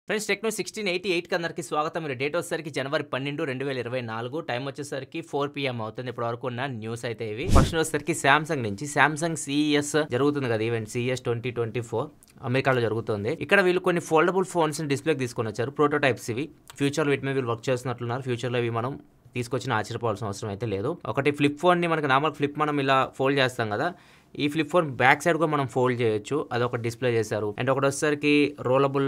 Friends techno 1688కి అందరికీ స్వాగతం. మీరు డేట్ వచ్చేసరికి జనవరి 12, 2024 టైం వచ్చేసరికి 4 PM అవుతుంది. ఇప్పటి వరకు ఉన్న న్యూస్ అయితే ఇవి. ఫస్ట్ వచ్చేసరికి సామ్సంగ్ నుంచి సామ్సంగ్ CES జరుగుతుంది కదా ఈవెంట్ CES 2024 అమెరికాలో జరుగుతుంది. ఇక్కడ వీళ్ళు కొన్ని ఫోల్డబుల్ ఫోన్స్ డిస్ప్లేకి తీసుకొని వచ్చారు. ప్రోటోటైప్స్ ఇవి. ఫ్యూచర్లో వీటి మీద వీళ్ళు వర్క్ చేస్తున్నట్లున్నారు. ఫ్యూచర్లో ఇవి మనం తీసుకొచ్చిన ఆశ్చర్యపోవాల్సిన అవసరం అయితే లేదు. ఒకటి ఫ్లిప్ ఫోన్ని మనకి నార్మల్ ఫ్లిప్ మనం ఇలా ఫోల్డ్ చేస్తాం కదా, ఈ ఫ్లిప్ ఫోన్ బ్యాక్ సైడ్ కూడా మనం ఫోల్డ్ చేయొచ్చు. అదొక డిస్ప్లే చేశారు. అండ్ ఒకటి వచ్చేసరికి రోలబుల్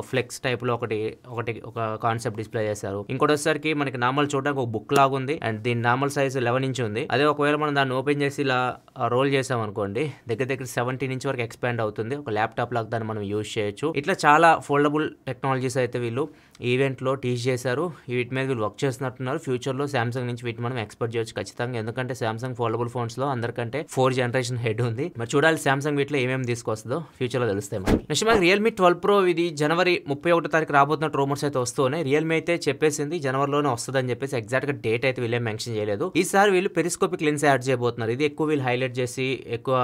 ఫ్లెక్స్ టైప్ లో ఒక కాన్సెప్ట్ డిస్ప్లే చేశారు. ఇంకోటి వచ్చేసరికి మనకి నార్మల్ చూడడానికి ఒక బుక్ లాగా ఉంది. అండ్ దీని నార్మల్ సైజ్ 11 ఇంచ్ ఉంది. అదే ఒకవేళ మనం దాన్ని ఓపెన్ చేసి ఇలా రోల్ చేసాం అనుకోండి, దగ్గర 17 ఇంచ్ వరకు ఎక్స్పాండ్ అవుతుంది. ఒక ల్యాప్టాప్ లాగా దాన్ని మనం యూజ్ చేయొచ్చు. ఇట్లా చాలా ఫోల్డబుల్ టెక్నాలజీస్ అయితే వీళ్ళు ఈవెంట్ లో టీచ్ చేశారు. వీటి మీద వీళ్ళు వర్క్ చేస్తున్నట్టున్నారు. ఫ్యూచర్ లో సామ్సంగ్ నుంచి వీటిని మనం ఎక్స్పెక్ట్ చేయొచ్చు ఖచ్చితంగా. ఎందుకంటే సామ్సంగ్ ఫోల్డబుల్ ఫోన్స్ లో అందరికంటే 4 జనరేషన్ హెడ్ ఉంది. మరి చూడాలి సామ్సంగ్ వీటిలో ఏమేమి తీసుకొస్తుందో ఫ్యూచర్ లో తెలుస్తాయి మనకి. నెక్స్ట్ మనకి రియల్మీ 12 Pro ఇది జనవరి 31 తారీఖు రాబోతున్న రూమర్స్ అయితే వస్తున్నాయి. రియల్మీ అయితే చెప్పేసింది జనవరిలోనే వస్తుందని చెప్పేసి ఎగ్జాక్ట్ గా డేట్ అయితే వీళ్ళే మెన్షన్ చేయలేదు. ఈసారి వీళ్ళు పెరిస్కోపిక్ లెన్స్ యాడ్ చేయబోతున్నారు. ఇది ఎక్కువ వీళ్ళు హైలైట్ చేసి ఎక్కువ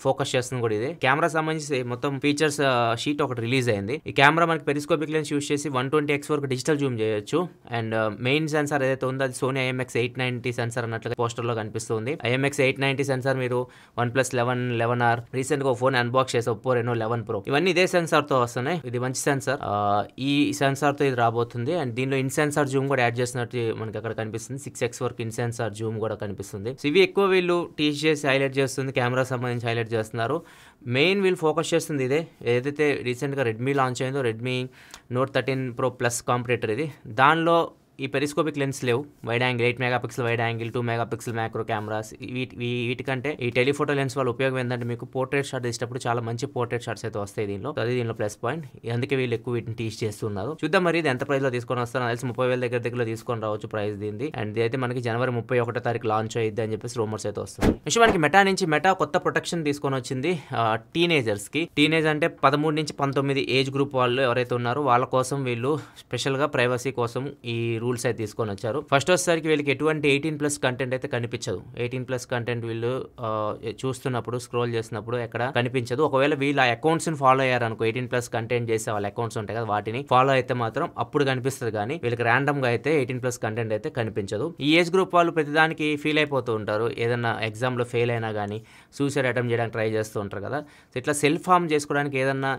ఫోకస్ చేస్తుంది కూడా ఇదే. కెమెరా సంబంధించి మొత్తం ఫీచర్స్ షీట్ ఒకటి రిలీజ్ అయింది. ఈ కెమెరా మనకి పెరిస్కోపిక్ లెన్స్ యూస్ చేసి 120x వరకు డిజిటల్ జూమ్ చేయొచ్చు. అండ్ మెయిన్ సెన్సార్ ఏదైతే ఉందో అది సోనీ IMX890 సెన్సార్ అన్నట్లుగా పోస్టర్ లో కనిపిస్తుంది. IMX890 సెన్సార్ మీరు OnePlus 11R రీసెంట్ గా ఫోన్ అన్బాక్స్ చేసి Oppo Reno 11 Pro ఇవన్నీ ఇదే సెన్సార్ తో వస్తున్నాయి. ఇది మంచి సెన్సార్. ఈ సెన్సార్ తో ఇది రాబోతుంది. అండ్ దీనిలో ఇన్ సెన్సార్ జూమ్ కూడా యాడ్ చేసినట్టు మనకి అక్కడ కనిపిస్తుంది. 6x వరకు ఇన్ సెన్సార్ జూమ్ కూడా కనిపిస్తుంది. ఇవి ఎక్కువ వీళ్ళు టీచ్ చేసి హైలైట్ చేస్తుంది. కెమెరా సంబంధించి హైలైట్ చేస్తున్నారు. మెయిన్ వీళ్ళు ఫోకస్ చేస్తుంది ఇదే. ఏదైతే రీసెంట్గా రెడ్మీ లాంచ్ అయిందో Redmi Note 13 Pro Plus competitor ఇది. దానిలో ఈ పెరిస్కోపిక్ లెన్స్ లేవు. Wide angle 8 MP wide angle 2 MP macro cameras వీటికంటే ఈ టెలిఫోటో లెన్స్ వాళ్ళ ఉపయోగం ఏంటంటే మీకు పోర్ట్రేట్ షాట్ తీసేటప్పుడు చాలా మంచి పోర్ట్రేట్ షాట్స్ అయితే వస్తాయి దీనిలో. అది దీనిలో ప్లస్ పాయింట్. అందుకే వీళ్ళు ఎక్కువ వీటిని టీచ్ చేస్తున్నారు. చూద్దాం మరి ఇది ఎంత ప్రైస్ లో తీసుకొని వస్తారో. తెలిసి 30,000 దగ్గర తీసుకొని రావచ్చు ప్రైస్ దీనిది. అండ్ ఇది అయితే మనకి జనవరి 31 తారీఖు లాంచ్ అయ్యిద్ది అని చెప్పేసి రూమర్స్ అయితే వస్తుంది. నెక్స్ట్ మనకి మెటా కొత్త ప్రొటెక్షన్ తీసుకొని వచ్చింది టీనేజర్స్ కి. టీనేజ్ అంటే 13 నుంచి 19 ఏజ్ గ్రూప్ వాళ్ళు ఎవరైతే ఉన్నారో వాళ్ళ కోసం వీళ్ళు స్పెషల్ గా ప్రైవసీ కోసం ఈ రూల్స్ అయితే తీసుకొని వచ్చారు. ఫస్ట్ వచ్చేసరికి వీళ్ళకి ఎటువంటి 18+ కంటెంట్ అయితే కనిపించదు. 18+ కంటెంట్ వీళ్ళు చూస్తున్నప్పుడు స్క్రోల్ చేసినప్పుడు ఎక్కడ కనిపించదు. ఒకవేళ వీళ్ళు ఆ అకౌంట్స్ ని ఫాలో అయ్యారు అనుకో, 18+ కంటెంట్ చేసే వాళ్ళ అకౌంట్స్ ఉంటాయి కదా, వాటిని ఫాలో అయితే మాత్రం అప్పుడు కనిపిస్తుంది. కానీ వీళ్ళకి ర్యాండమ్ గా అయితే 18+ కంటెంట్ అయితే కనిపించదు. ఈ ఏజ్ గ్రూప్ వాళ్ళు ప్రతిదానికి ఫీల్ అయిపోతూ ఉంటారు. ఏదైనా ఎగ్జామ్ లో ఫెయిల్ అయినా కానీ సూసైడ్ అటెంప్ట్ చేయడానికి ట్రై చేస్తూ ఉంటారు కదా. సో ఇట్లా సెల్ఫ్ హార్మ్ చేసుకోవడానికి ఏదన్నా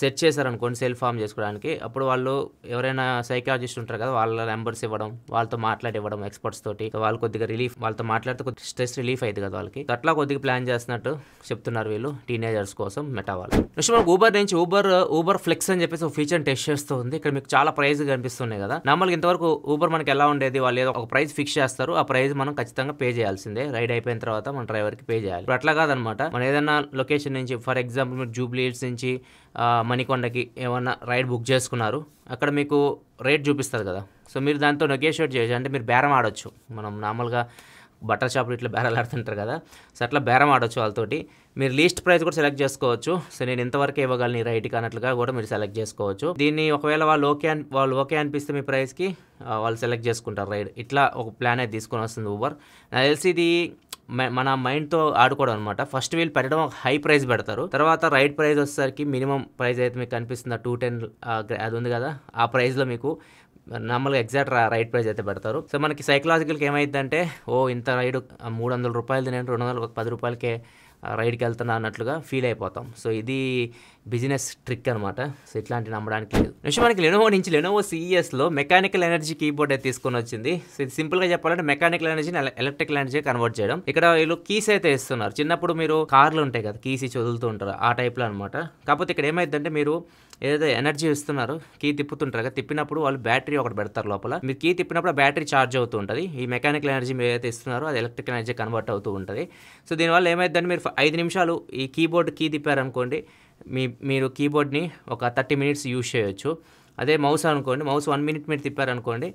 సెట్ చేశారనుకోండి, సెల్ఫ్ హార్మ్ చేసుకోవడానికి, అప్పుడు వాళ్ళు ఎవరైనా సైకాలజిస్ట్ ఉంటారు కదా, వాళ్ళ నెంబర్స్ ఇవ్వడం, వాళ్ళతో మాట్లాడివ్వడం ఎక్స్పర్ట్స్ తోటి, వాళ్ళు కొద్దిగా రిలీఫ్, వాళ్ళతో మాట్లాడితే కొద్దిగా స్ట్రెస్ రిలీఫ్ అయింది కదా వాళ్ళకి. అట్లా కొద్దిగా ప్లాన్ చేస్తున్నట్టు చెప్తున్నారు వీళ్ళు టీనేజర్స్ కోసం మెటా వాళ్ళు. నెక్స్ట్ మనకు ఊబర్ నుంచి ఊబర్ ఫ్లెక్స్ అని చెప్పేసి ఒక ఫీచర్ టెస్ట్ చేస్తూ ఉంది. ఇక్కడ మీకు చాలా ప్రైస్ కనిపిస్తున్నాయి కదా. నార్మల్గా ఇంతవరకు ఊబర్ మనకి ఎలా ఉండేది, వాళ్ళు ఏదో ఒక ప్రైస్ ఫిక్స్ చేస్తారు. ఆ ప్రైస్ మనం ఖచ్చితంగా పే చేయాల్సిందే. రైడ్ అయిపోయిన తర్వాత మన డ్రైవర్ కి పే చేయాలి. ఇప్పుడు అట్లా కాదనమాట. మనం ఏదైనా లొకేషన్ నుంచి, ఫర్ ఎగ్జాంపుల్ మీరు జూబ్లీ హిల్స్ నుంచి మణికొండకి ఏమన్నా రైడ్ బుక్ చేసుకున్నారు, అక్కడ మీకు రేట్ చూపిస్తుంది కదా. సో మీరు దాంతో నెగోషియేట్ చేయొచ్చు. అంటే మీరు బేరం ఆడొచ్చు. మనం నార్మల్గా బట్టల షాపులు ఇట్లా బేరాలు ఆడుతుంటారు కదా, సో అట్లా బేరం ఆడొచ్చు వాళ్ళతోటి. మీరు లీస్ట్ ప్రైస్ కూడా సెలెక్ట్ చేసుకోవచ్చు. సో నేను ఎంతవరకు ఇవ్వగలను ఈ రైడ్కి అన్నట్లుగా కూడా మీరు సెలెక్ట్ చేసుకోవచ్చు. దీన్ని ఒకవేళ వాళ్ళు ఓకే అనిపిస్తే మీ ప్రైస్కి వాళ్ళు సెలెక్ట్ చేసుకుంటారు రైడ్. ఇట్లా ఒక ప్లాన్ అయితే తీసుకొని వస్తుంది ఊబర్. నాకు తెలిసి ఇది మన మైండ్తో ఆడుకోవడం అనమాట. ఫస్ట్ వీళ్ళు పెట్టడం ఒక హై ప్రైస్ పెడతారు. తర్వాత రైడ్ ప్రైస్ వచ్చేసరికి మినిమం ప్రైస్ అయితే మీకు కనిపిస్తుంది 210 అది ఉంది కదా, ఆ ప్రైస్లో మీకు నార్మల్గా ఎగ్జాక్ట్ రైడ్ ప్రైస్ అయితే పెడతారు. సో మనకి సైకలాజికల్గా ఏమైందంటే, ఇంత రైడ్ 300 రూపాయలు నేను 210 రూపాయలకే రైడ్కి వెళ్తున్నా అన్నట్లుగా ఫీల్ అయిపోతాం. సో ఇది బిజినెస్ ట్రిక్ అనమాట. సో ఇట్లాంటి నమ్మడానికి లేదు. నెక్స్ట్ మనకి లెనోవో CES లో మెకానికల్ ఎనర్జీ కీబోర్డ్ అయితే తీసుకొని వచ్చింది. సో ఇది సింపుల్ గా చెప్పాలంటే మెకానికల్ ఎనర్జీని ఎలక్ట్రికల్ ఎనర్జీ కన్వర్ట్ చేయడం. ఇక్కడ వీళ్ళు కీస్ అయితే ఇస్తున్నారు. చిన్నప్పుడు మీరు కార్లు ఉంటాయి కదా, కీస్ చదువుతూ ఉంటారు, ఆ టైప్ లో అనమాట. కాకపోతే ఇక్కడ ఏమైందంటే మీరు ఏదైతే ఎనర్జీ ఇస్తున్నారు, కీ తిప్పుతుంటారు కదా, తిప్పినప్పుడు వాళ్ళు బ్యాటరీ ఒకటి పెడతారు లోపల. మీరు కీ తిప్పినప్పుడు ఆ బ్యాటరీ ఛార్జ్ అవుతూ ఉంటుంది. ఈ మెకానికల్ ఎనర్జీ మీరు ఏదైతే ఇస్తున్నారో అది ఎలక్ట్రికల్ ఎనర్జీ కన్వర్ట్ అవుతూ ఉంటుంది. సో దీనివల్ల ఏమైందంటే మీరు 5 నిమిషాలు ఈ కీబోర్డ్ కీ తిప్పారనుకోండి, మీరు కీబోర్డ్ని ఒక 30 మినిట్స్ యూజ్ చేయొచ్చు. అదే మౌస్ అనుకోండి, మౌస్ 1 మినిట్ మీరు తిప్పారనుకోండి,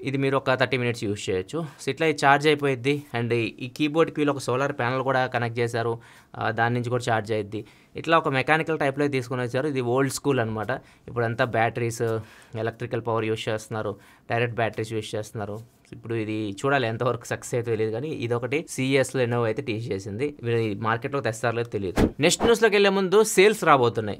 ఇది మీరు ఒక 30 మినిట్స్ యూజ్ చేయొచ్చు. సో ఇట్లా ఇది ఛార్జ్ అయిపోయిద్ది. అండ్ ఈ కీబోర్డ్కి వీళ్ళు ఒక సోలార్ ప్యానల్ కూడా కనెక్ట్ చేశారు, దాని నుంచి కూడా ఛార్జ్ అయ్యిద్ది. ఇట్లా ఒక మెకానికల్ టైప్లో తీసుకొని వచ్చారు. ఇది ఓల్డ్ స్కూల్ అనమాట. ఇప్పుడంతా బ్యాటరీస్, ఎలక్ట్రికల్ పవర్ యూజ్ చేస్తున్నారు, డైరెక్ట్ బ్యాటరీస్ యూజ్ చేస్తున్నారు. ఇప్పుడు ఇది చూడాలి ఎంతవరకు సక్సెస్ అయితే తెలియదు, కానీ ఇదొకటి CES లో Lenovo అయితే టీచ్ చేసింది. వీళ్ళు మార్కెట్లో తెస్తారో తెలియదు. నెక్స్ట్ న్యూస్లోకి వెళ్లే ముందు సేల్స్ రాబోతున్నాయి.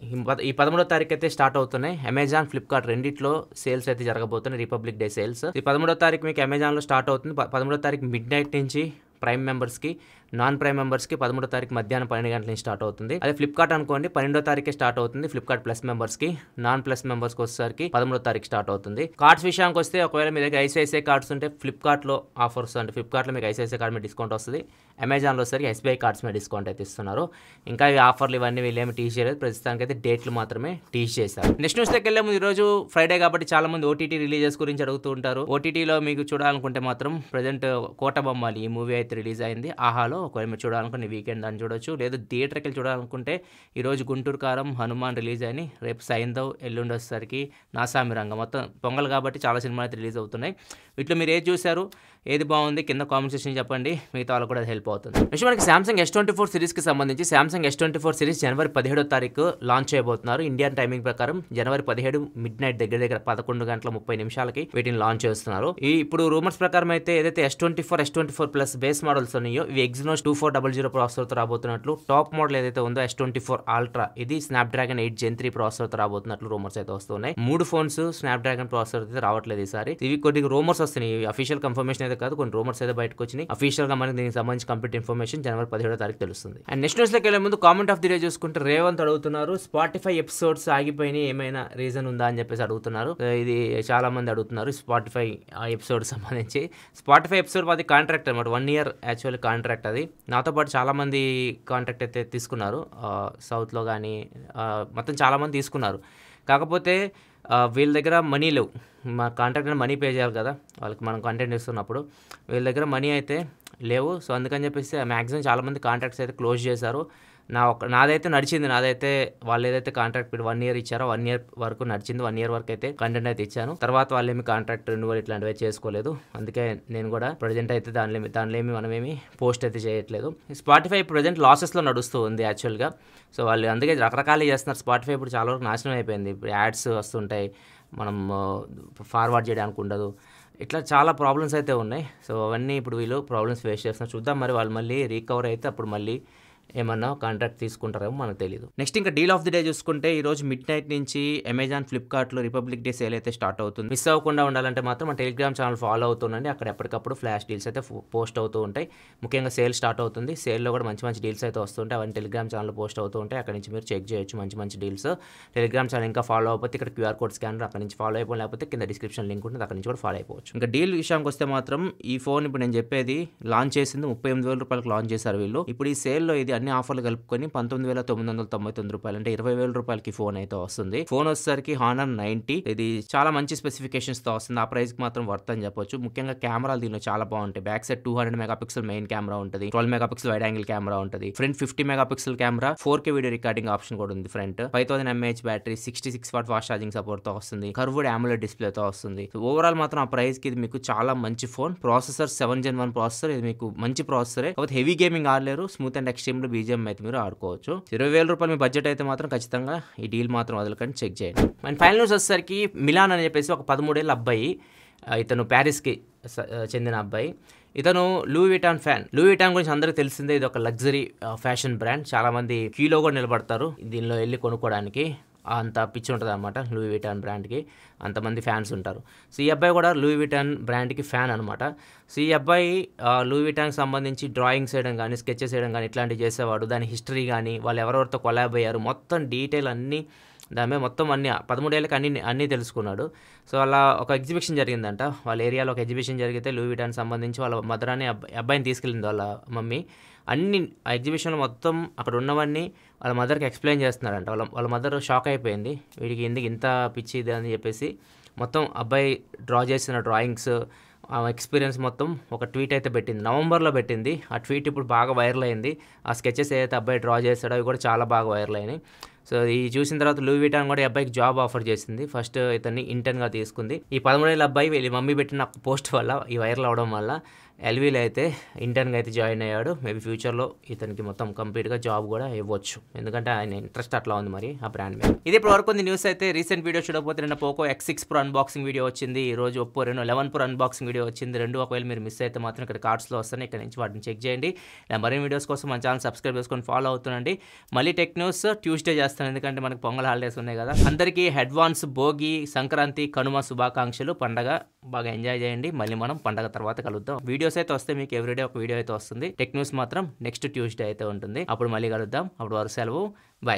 ఈ 13వ తారీఖు అయితే స్టార్ట్ అవుతున్నాయి. అమెజాన్, ఫ్లిప్కార్ట్ రెండిట్లో సేల్స్ అయితే జరగబోతున్నాయి. రిపబ్లిక్ డే సేల్స్ ఈ 13వ తారీఖు మీకు అమెజాన్లో స్టార్ట్ అవుతుంది. 13వ తారీఖు మిడ్ నైట్ నుంచి ప్రైమ్ మెంబర్స్కి, నాన్ ప్రైమ్ మెంబర్స్కి 13వ తారీఖు మధ్యాహ్నం 12 గంటల నుంచి స్టార్ట్ అవుతుంది. అదే ఫ్లిప్కార్ట్ అనుకోండి 12వ తారీఖే స్టార్ట్ అవుతుంది. ఫ్లిప్కార్ట్ ప్లస్ మెంబర్స్కి, నాన్ ప్లస్ మెంబర్స్కి వచ్చేసరికి 13వ తారీఖు స్టార్ట్ అవుతుంది. కార్డ్స్ విషయానికి వస్తే ఒకవేళ మీ దగ్గర ICICI కార్డ్స్ ఉంటే ఫ్లిప్కార్ట్లో ఆఫర్స్ అంటే ఫ్లిప్కార్ట్లో మీకు ICICI కార్డ్ మీద డిస్కౌంట్ వస్తుంది. అమెజాన్లో వచ్చేసరికి SBI కార్డ్స్ మీద డిస్కౌంట్ అయితే ఇస్తున్నారు. ఇంకా ఈ ఆఫర్లు ఇవన్నీ వీళ్ళు ఏమి టీచ్ చేయలేదు, ప్రస్తుతానికి అయితే డేట్లు మాత్రమే టీచ్ చేశారు. నెక్స్ట్ న్యూస్లోకి వెళ్ళే ముందు ఈరోజు ఫ్రైడే కాబట్టి చాలా మంది OTT రిలీజెస్ గురించి అడుగుతూ ఉంటారు. OTTలో మీకు చూడాలనుకుంటే మాత్రం ప్రజెంట్ కోట బొమ్మాలి ఈ మూవీ అయితే రిలీజ్ అయింది. ఆహాలో ఒకవేళ మీరు చూడాలనుకుంటే వీకెండ్ అని చూడొచ్చు, లేదు థియేటర్కి వెళ్ళి చూడాలనుకుంటే ఈరోజు గుంటూరు కారం, హనుమాన్ రిలీజ్ అయిన, రేపు సైంధవ్, ఎల్లుండి వచ్చేసరికి నాసామిరంగ, మొత్తం పొంగల్ కాబట్టి చాలా సినిమాలు అయితే రిలీజ్ అవుతున్నాయి. వీటిలో మీరు ఏది చూశారు, ఏది బాగుంది కింద కామెంట్ సెక్షన్ చెప్పండి, మిగతా వాళ్ళకి కూడా హెల్ప్ అవుతుంది. నెక్స్ట్ మనకి సామ్సంగ్ S24 సిరీస్కి సంబంధించి సామ్సంగ్ S24 సిరీస్ జనవరి 17వ తారీఖు లాంచ్ చేయబోతున్నారు. ఇండియన్ టైమింగ్ ప్రకారం జనవరి 17 మిడ్ నైట్ దగ్గర 11:30 వీటిని లాంచ్ చేస్తున్నారు. ఇప్పుడు రూమర్స్ ప్రకారం అయితే ఏదైతే S24 ప్లస్ బేస్ మోడల్స్ ఉన్నాయో ఇవి Exynos 2400 ప్రాసెసర్తో రాబోతున్నట్లు, టాప్ మోడల్ ఏదైతే ఉందో S24 Ultra ఇది స్నాప్డ్రాగన్ 8 Gen 3 ప్రాసెసర్తో రాబోతున్నట్లు రూమర్స్ అయితే వస్తున్నాయి. 3 ఫోన్స్ స్నాప్డ్రాగన్ ప్రాసెసర్ అయితే రావట్లేదు ఈసారి. ఇవి కొద్దిగా రూమర్స్ వస్తున్నాయి, అఫీషియల్ కన్ఫర్మేషన్ అయితే కాదు, కొన్ని రూమర్స్ అయితే బయటకు వచ్చినాయి. అఫీషియల్ గా మనకి దీనికి సంబంధించి కంప్లీట్ ఇన్ఫర్మేషన్ జనవరి 17వ తారీఖు తెలుస్తుంది. అండ్ నెక్స్ట్ న్యూస్ లోకి వెళ్ళే ముందు కామెంట్ ఆఫ్ ది డే చూసుకుంటే రేవంత్ అడుగుతున్నారు, స్పాటిఫై ఎపిసోడ్స్ ఆగిపోయినాయి, ఏమైనా రీజన్ ఉందా అని చెప్పేసి అడుగుతున్నారు. ఇది చాలా మంది అడుగుతున్నారు స్పాటిఫై ఎపిసోడ్ సంబంధించి. స్పాటిఫై ఎపిసోడ్ అది కాంట్రాక్ట్ అనమాట, 1 year యాక్చువల్లీ కాంట్రాక్ట్. అది నాతో పాటు చాలా మంది కాంట్రాక్ట్ అయితే తీసుకున్నారు, సౌత్లో కానీ మొత్తం చాలా మంది తీసుకున్నారు. కాకపోతే వీళ్ళ దగ్గర మనీ లేవు, మా కాంట్రాక్ట్ మనీ పే చేయాలి కదా వాళ్ళకి, మనం కంటెంట్ ఇస్తున్నప్పుడు వీళ్ళ దగ్గర మనీ అయితే లేవు. సో అందుకని చెప్పేసి మ్యాక్సిమం చాలామంది కాంట్రాక్ట్స్ అయితే క్లోజ్ చేశారు. నాదైతే నడిచింది, నాదైతే వాళ్ళు ఏదైతే కాంట్రాక్ట్ 1 year ఇచ్చారో 1 year వరకు నడిచింది. 1 year వరకు అయితే కంటెంట్ అయితే ఇచ్చాను. తర్వాత వాళ్ళు ఏమి కాంట్రాక్ట్ రెన్యువల్ ఇట్లాంటివి చేసుకోలేదు. అందుకే నేను కూడా ప్రజెంట్ అయితే దానిలో మనమేమి పోస్ట్ అయితే చేయట్లేదు. స్పాటిఫై ప్రజెంట్ లాసెస్లో నడుస్తూ ఉంది యాక్చువల్గా. సో వాళ్ళు అందుకే రకరకాలు చేస్తున్నారు. స్పాటిఫై ఇప్పుడు చాలా వరకు నాశనం అయిపోయింది. ఇప్పుడు యాడ్స్ వస్తుంటాయి, మనం ఫార్వర్డ్ చేయడానికి ఉండదు, ఇట్లా చాలా ప్రాబ్లమ్స్ అయితే ఉన్నాయి. సో అవన్నీ ఇప్పుడు వీళ్ళు ప్రాబ్లమ్స్ ఫేస్ చేస్తున్నారు. చూద్దాం మరి వాళ్ళు మళ్ళీ రీకవర్ అయితే అప్పుడు మళ్ళీ ఏమన్నా కాంట్రాక్ట్ తీసుకుంటారేమో మనకు తెలియదు. నెక్స్ట్ ఇంకా డీల్ ఆఫ్ ది డే చూసుకుంటే ఈరోజు మిడ్ నైట్ నుంచి అమెజాన్, ఫ్లిప్కార్ట్లో రిపబ్లిక్ డే సేల్ అయితే స్టార్ట్ అవుతుంది. మిస్ అవ్వకుండా ఉండాలంటే మాత్రం మన టెలిగ్రామ్ ఛానల్ ఫాలో అవుతుండండి, అక్కడ ఎప్పటికప్పుడు ఫ్లాష్ డీల్స్ అయితే పోస్ట్ అవుతూ ఉంటాయి. ముఖ్యంగా సేల్ స్టార్ట్ అవుతుంది, సేల్లో కూడా మంచి మంచి డీల్స్ అయితే వస్తుంటాయి, అవన్నీ టెలిగ్రామ్ ఛానల్ పోస్ట్ అవుతూ ఉంటాయి. అక్కడ నుంచి మీరు చెక్ చేయొచ్చు మంచి మంచి డీల్స్. టెలిగ్రామ్ ఛానల్ ఇంకా ఫాలో అయిపోతే ఇక్కడ QR కోడ్ స్కానర్, అక్కడ నుంచి ఫాలో అయిపోయి, లేకపోతే కింద డిస్క్రిప్షన్ లింక్ ఉంటుంది, అక్కడ నుంచి కూడా ఫాలో అయిపోవచ్చు. ఇంకా డీల్ విషయానికి వస్తే మాత్రం ఈ ఫోన్ ఇప్పుడు నేను చెప్పేది లాంచ్ చేసింది 38,000 రూపాయలకు లాంచ్ చేశారు వీళ్ళు. ఇప్పుడు ఈ సేల్లో ఇది అన్ని ఆఫర్లు కలుపుకొని 19,999 రూపాయలు, అంటే 20,000 రూపాయలకి ఫోన్ అయితే వస్తుంది. ఫోన్ వచ్చేసరికి Honor 90, ఇది చాలా మంచి స్పెసిఫికేషన్స్ తో వస్తుంది. ఆ ప్రైస్ కి మాత్రం వర్త్ అని చెప్పొచ్చు. ముఖ్యంగా కెమెరాలు దీనిలో చాలా బాగుంటాయి. Back side 200 megapixel main camera ఉంటుంది, 12 మెగాపిక్సెల్ వైడ్ యాంగిల్ కెమెరా ఉంటుంది, front 50 megapixel camera, 4K video recording option కూడా ఉంది. Front 5000 mAh battery, 66 watt fast charging support తో వస్తుంది, కర్వ్డ్ AMOLED డిస్ప్లే తో వస్తుంది. ఓవరాల్ మాత్రం ఆ ప్రైస్ కి ఇది మీకు చాలా మంచి ఫోన్. ప్రాసెసర్ 7 Gen 1 ప్రాసెసర్, ఇది మీకు మంచి ప్రాసెసరే. కాకపోతే హెవీ గేమింగ్ ఆడలేరు, స్మూత్ అండ్ ఎక్స్ట్రీమ్ BGM అయితే మీరు ఆడుకోవచ్చు. 20,000 రూపాయలు మీ బడ్జెట్ అయితే మాత్రం ఖచ్చితంగా ఈ డీల్ మాత్రం వదలకండి, చెక్ చేయండి. అండ్ ఫైనల్ న్యూస్ వచ్చేసరికి మిలాన్ అని చెప్పేసి ఒక 13 ఏళ్ళ అబ్బాయి, ఇతను ప్యారిస్కి చెందిన అబ్బాయి, ఇతను Louis Vuitton fan. Louis Vuitton గురించి అందరికీ తెలిసిందే, ఇది ఒక లగ్జరీ ఫ్యాషన్ బ్రాండ్. చాలా మంది క్యూలో కూడా నిలబడతారు దీనిలో వెళ్ళి కొనుక్కోవడానికి, అంత పిచ్చి ఉంటుంది అనమాట లూయి విటాన్ బ్రాండ్కి, అంతమంది ఫ్యాన్స్ ఉంటారు. సో ఈ అబ్బాయి కూడా లూయి విటాన్ బ్రాండ్కి ఫ్యాన్ అనమాట. సో ఈ అబ్బాయి లూయి విటాన్కి సంబంధించి డ్రాయింగ్స్ వేయడం కానీ, స్కెచెస్ వేయడం కానీ ఇట్లాంటివి చేసేవాడు. దాని హిస్టరీ కానీ, వాళ్ళు ఎవరెవరితో కొలాబ్ అయ్యారు, మొత్తం డీటెయిల్ అన్నీ దాని మీద మొత్తం 13 ఏళ్ళకి అన్నీ తెలుసుకున్నాడు. సో అలా ఒక ఎగ్జిబిషన్ జరిగిందంట వాళ్ళ ఏరియాలో. ఒక ఎగ్జిబిషన్ జరిగితే లూయి విటాన్కి సంబంధించి వాళ్ళ మదర్ అని అబ్బాయిని తీసుకెళ్ళింది వాళ్ళ మమ్మీ. అన్ని ఆ ఎగ్జిబిషన్లో మొత్తం అక్కడ ఉన్నవన్నీ వాళ్ళ మదర్కి ఎక్స్ప్లెయిన్ చేస్తున్నారంట. వాళ్ళ మదర్ షాక్ అయిపోయింది, వీడికి ఎందుకు ఇంత పిచ్చి ఇది అని చెప్పేసి. మొత్తం అబ్బాయి డ్రా చేసిన డ్రాయింగ్స్, ఆ ఎక్స్పీరియన్స్ మొత్తం ఒక ట్వీట్ అయితే పెట్టింది, నవంబర్లో పెట్టింది. ఆ ట్వీట్ ఇప్పుడు బాగా వైరల్ అయింది. ఆ స్కెచెస్ ఏదైతే అబ్బాయి డ్రా చేస్తాడో అవి కూడా చాలా బాగా వైరల్ అయినాయి. సో ఈ చూసిన తర్వాత లూయి విటాన్ కూడా ఈ అబ్బాయికి జాబ్ ఆఫర్ చేసింది. ఫస్ట్ ఇతన్ని ఇంటర్న్గా తీసుకుంది. ఈ 13 ఏళ్ళ అబ్బాయి వీళ్ళ మమ్మీ పెట్టిన పోస్ట్ వల్ల, ఈ వైరల్ అవడం వల్ల ఎల్వీలో అయితే ఇంటర్న్గా అయితే జాయిన్ అయ్యాడు. మేబీ ఫ్యూచర్లో ఇతనికి మొత్తం కంప్లీట్గా జాబ్ కూడా ఇవ్వచ్చు, ఎందుకంటే ఆయన ఇంట్రెస్ట్ అట్లా ఉంది మరి ఆ బ్రాండ్ మీద. ఇది ఇప్పుడు వరకు ఉంది న్యూస్ అయితే. రీసెంట్ వీడియో చూడకపోతే నిన్న Poco X6 Pro unboxing video వచ్చింది, ఈ రోజు Oppo Reno 11 Pro unboxing video వచ్చింది. రెండు ఒకవేళ మీరు మిస్ అయితే మాత్రం ఇక్కడ కార్డ్స్లో వస్తాయి, ఇక్కడ నుంచి వాటిని చెక్ చేయండి. ఇలా మరిన్ని వీడియోస్ కోసం మన ఛానల్ సబ్స్క్రైబ్ చేసుకొని ఫాలో అవుతుండండి. మళ్ళీ టెక్ న్యూస్ ట్యూస్డే చేస్తాను, ఎందుకంటే మనకు పొంగల్ హాలిడేస్ ఉన్నాయి కదా. అందరికీ అడ్వాన్స్ భోగి, సంక్రాంతి, కనుమ శుభాకాంక్షలు. పండగ బాగా ఎంజాయ్ చేయండి. మళ్ళీ మనం పండగ తర్వాత కలుద్దాం. వీడియోస్ అయితే వస్తే మీకు ఎవ్రీడే ఒక వీడియో అయితే వస్తుంది. టెక్ న్యూస్ మాత్రం నెక్స్ట్ ట్యూస్డే అయితే ఉంటుంది. అప్పుడు మళ్ళీ కలుద్దాం. అప్పుడు వరకు సెలవు. బాయ్.